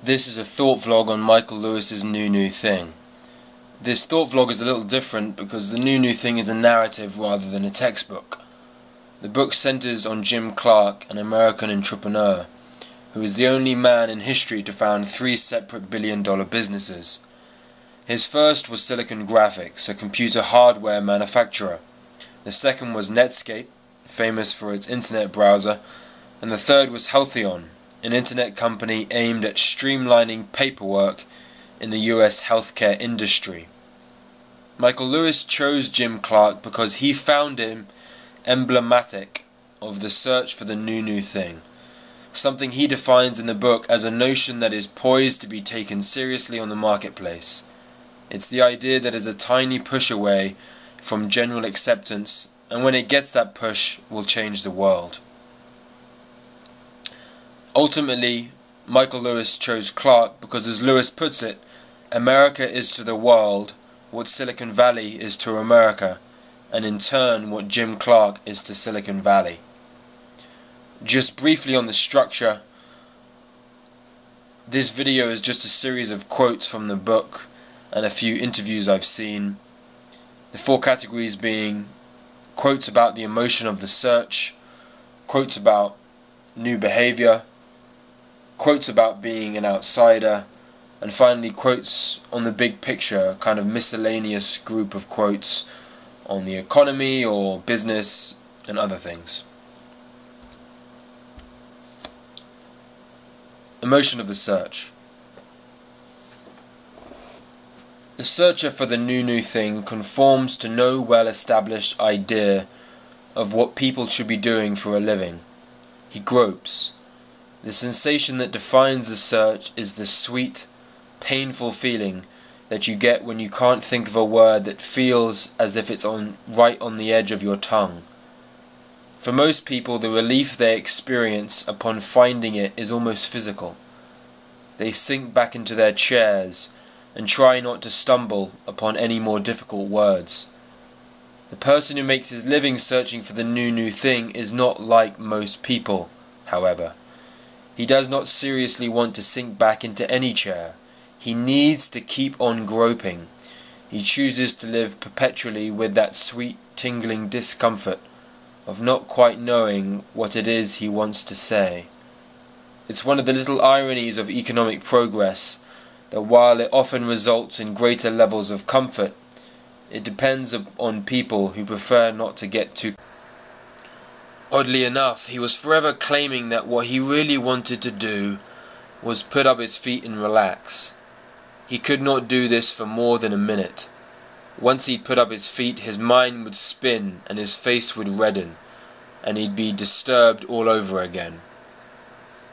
This is a thought vlog on Michael Lewis's New Thing. This thought vlog is a little different because the New Thing is a narrative rather than a textbook. The book centers on Jim Clark, an American entrepreneur, who is the only man in history to found 3 separate billion-dollar businesses. His first was Silicon Graphics, a computer hardware manufacturer. The second was Netscape, famous for its internet browser, and the third was Healthion, an internet company aimed at streamlining paperwork in the US healthcare industry. Michael Lewis chose Jim Clark because he found him emblematic of the search for the new thing, something he defines in the book as a notion that is poised to be taken seriously on the marketplace. It's the idea that is a tiny push away from general acceptance, and when it gets that push, will change the world. Ultimately, Michael Lewis chose Clark because, as Lewis puts it, America is to the world what Silicon Valley is to America, and in turn what Jim Clark is to Silicon Valley. Just briefly on the structure, this video is just a series of quotes from the book and a few interviews I've seen. The 4 categories being quotes about the emotion of the search, quotes about new behavior, quotes about being an outsider, and finally quotes on the big picture, kind of miscellaneous group of quotes on the economy or business and other things. Emotion of the search. The searcher for the new thing conforms to no well-established idea of what people should be doing for a living. He gropes. The sensation that defines the search is the sweet, painful feeling that you get when you can't think of a word that feels as if it's right on the edge of your tongue. For most people, the relief they experience upon finding it is almost physical. They sink back into their chairs and try not to stumble upon any more difficult words. The person who makes his living searching for the new thing is not like most people, however. He does not seriously want to sink back into any chair. He needs to keep on groping. He chooses to live perpetually with that sweet, tingling discomfort of not quite knowing what it is he wants to say. It's one of the little ironies of economic progress that while it often results in greater levels of comfort, it depends on people who prefer not to get too. Oddly enough, he was forever claiming that what he really wanted to do was put up his feet and relax. He could not do this for more than a minute. Once he'd put up his feet, his mind would spin and his face would redden, and he'd be disturbed all over again.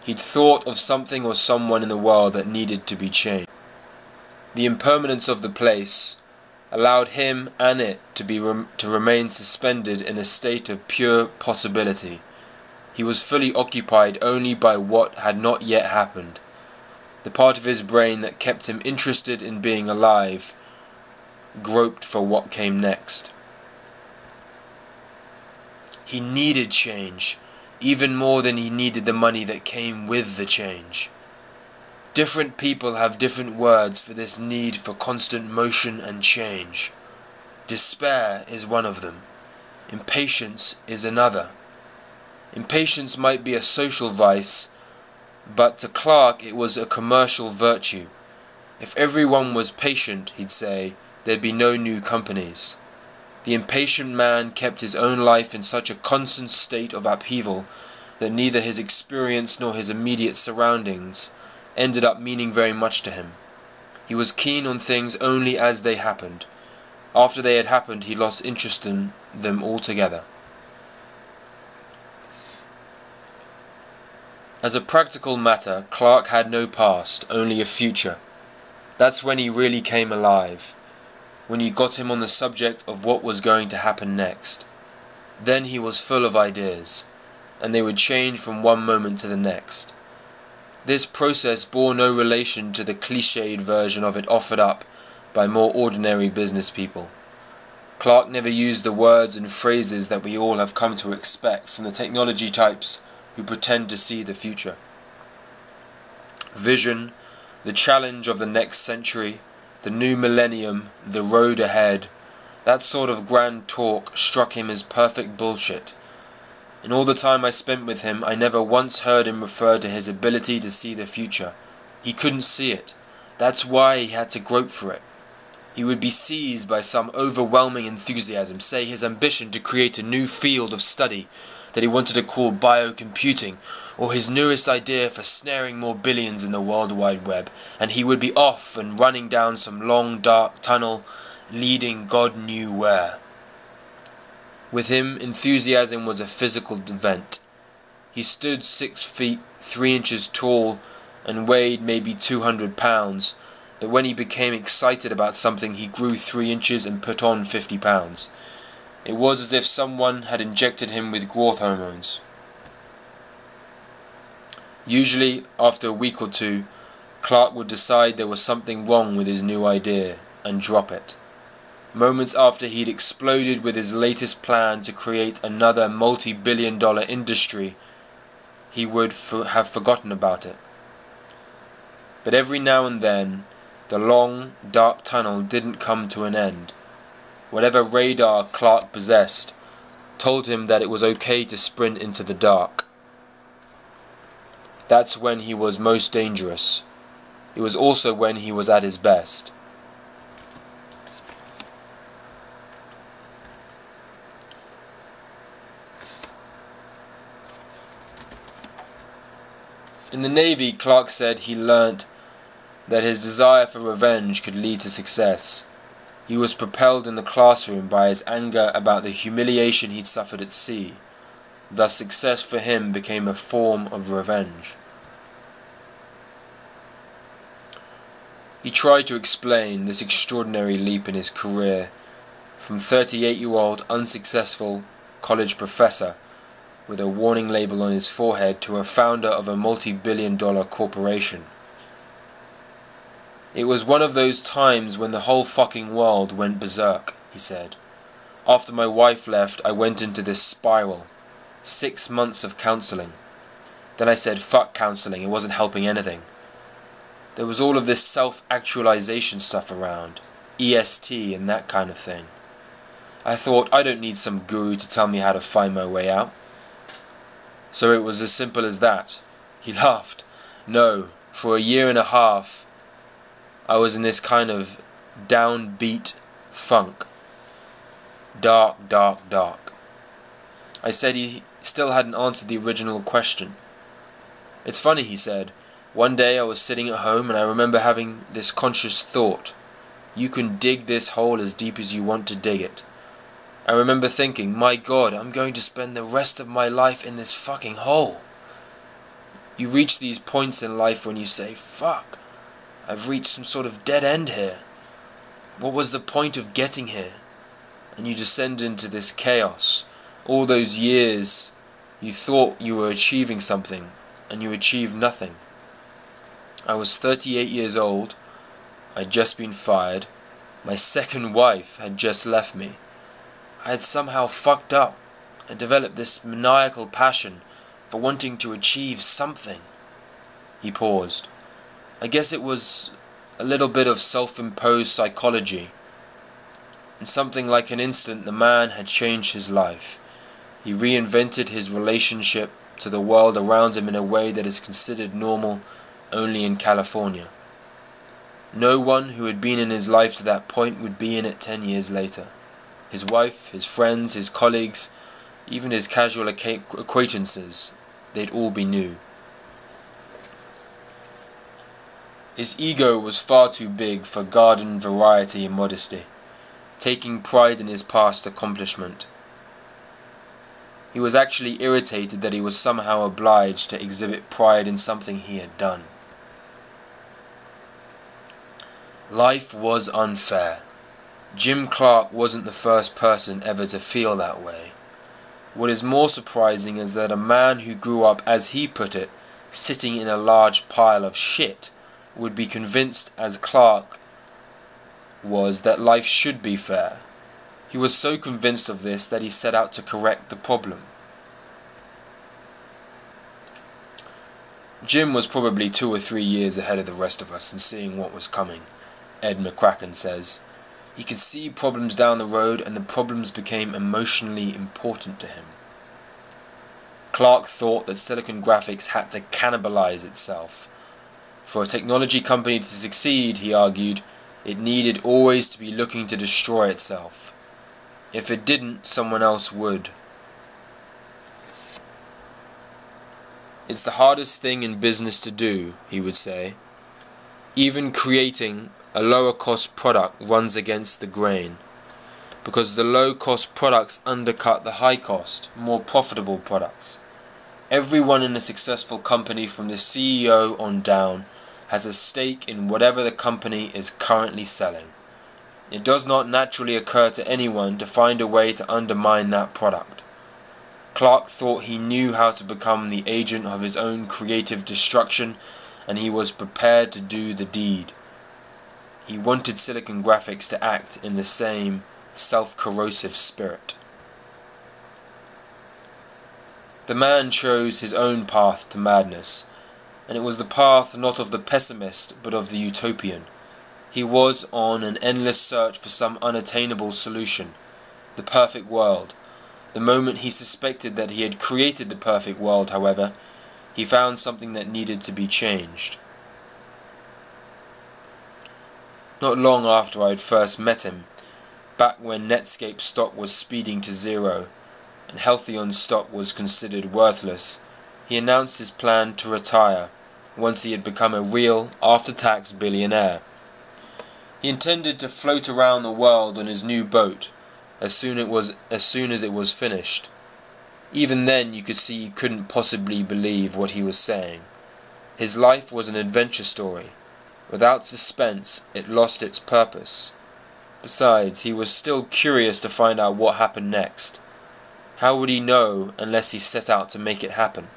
He'd thought of something or someone in the world that needed to be changed. The impermanence of the place allowed him and it to remain suspended in a state of pure possibility. He was fully occupied only by what had not yet happened. The part of his brain that kept him interested in being alive groped for what came next. He needed change, even more than he needed the money that came with the change. Different people have different words for this need for constant motion and change. Despair is one of them. Impatience is another. Impatience might be a social vice, but to Clark it was a commercial virtue. If everyone was patient, he'd say, there'd be no new companies. The impatient man kept his own life in such a constant state of upheaval that neither his experience nor his immediate surroundings ended up meaning very much to him. He was keen on things only as they happened. After they had happened, he lost interest in them altogether. As a practical matter, Clark had no past, only a future. That's when he really came alive, when you got him on the subject of what was going to happen next. Then he was full of ideas, and they would change from one moment to the next. This process bore no relation to the cliched version of it offered up by more ordinary business people. Clark never used the words and phrases that we all have come to expect from the technology types who pretend to see the future. Vision, the challenge of the next century, the new millennium, the road ahead. That sort of grand talk struck him as perfect bullshit. In all the time I spent with him, I never once heard him refer to his ability to see the future. He couldn't see it. That's why he had to grope for it. He would be seized by some overwhelming enthusiasm, say his ambition to create a new field of study that he wanted to call biocomputing, or his newest idea for snaring more billions in the World Wide Web, and he would be off and running down some long dark tunnel, leading God knew where. With him, enthusiasm was a physical event. He stood 6 feet 3 inches tall and weighed maybe 200 pounds, but when he became excited about something he grew 3 inches and put on 50 pounds. It was as if someone had injected him with growth hormones. Usually, after a week or two, Clark would decide there was something wrong with his new idea and drop it. Moments after he'd exploded with his latest plan to create another multi-billion-dollar industry, he would have forgotten about it. But every now and then, the long, dark tunnel didn't come to an end. Whatever radar Clark possessed told him that it was okay to sprint into the dark. That's when he was most dangerous. It was also when he was at his best. In the Navy, Clark said he learnt that his desire for revenge could lead to success. He was propelled in the classroom by his anger about the humiliation he'd suffered at sea. Thus success for him became a form of revenge. He tried to explain this extraordinary leap in his career, from 38-year-old unsuccessful college professor with a warning label on his forehead to a founder of a multi-billion-dollar corporation. It was one of those times when the whole fucking world went berserk, he said. After my wife left, I went into this spiral. 6 months of counselling. Then I said, fuck counselling, it wasn't helping anything. There was all of this self-actualization stuff around, EST and that kind of thing. I thought, I don't need some guru to tell me how to find my way out. So it was as simple as that. He laughed. No, for 1.5 years, I was in this kind of downbeat funk. Dark, dark, dark. I said he still hadn't answered the original question. It's funny, he said. One day I was sitting at home and I remember having this conscious thought. You can dig this hole as deep as you want to dig it. I remember thinking, my God, I'm going to spend the rest of my life in this fucking hole. You reach these points in life when you say, fuck, I've reached some sort of dead end here. What was the point of getting here? And you descend into this chaos. All those years you thought you were achieving something, and you achieved nothing. I was 38 years old. I'd just been fired. My second wife had just left me. I had somehow fucked up and developed this maniacal passion for wanting to achieve something. He paused. I guess it was a little bit of self-imposed psychology. In something like an instant, the man had changed his life. He reinvented his relationship to the world around him in a way that is considered normal only in California. No one who had been in his life to that point would be in it 10 years later. His wife, his friends, his colleagues, even his casual acquaintances, they'd all be new. His ego was far too big for garden variety and modesty, taking pride in his past accomplishment. He was actually irritated that he was somehow obliged to exhibit pride in something he had done. Life was unfair. Jim Clark wasn't the first person ever to feel that way. What is more surprising is that a man who grew up, as he put it, sitting in a large pile of shit, would be convinced, as Clark was, that life should be fair. He was so convinced of this that he set out to correct the problem. Jim was probably 2 or 3 years ahead of the rest of us in seeing what was coming, Ed McCracken says. He could see problems down the road, and the problems became emotionally important to him. Clark thought that Silicon Graphics had to cannibalize itself. For a technology company to succeed, he argued, it needed always to be looking to destroy itself. If it didn't, someone else would. It's the hardest thing in business to do, he would say. Even creating a lower cost product runs against the grain, because the low cost products undercut the high cost, more profitable products. Everyone in a successful company, from the CEO on down, has a stake in whatever the company is currently selling. It does not naturally occur to anyone to find a way to undermine that product. Clark thought he knew how to become the agent of his own creative destruction, and he was prepared to do the deed. He wanted Silicon Graphics to act in the same self-corrosive spirit. The man chose his own path to madness, and it was the path not of the pessimist but of the utopian. He was on an endless search for some unattainable solution, the perfect world. The moment he suspected that he had created the perfect world, however, he found something that needed to be changed. Not long after I had first met him, back when Netscape stock was speeding to zero, and Halcyon stock was considered worthless, he announced his plan to retire once he had become a real, after-tax billionaire. He intended to float around the world on his new boat as soon as it was finished. Even then you could see he couldn't possibly believe what he was saying. His life was an adventure story. Without suspense, it lost its purpose. Besides, he was still curious to find out what happened next. How would he know unless he set out to make it happen?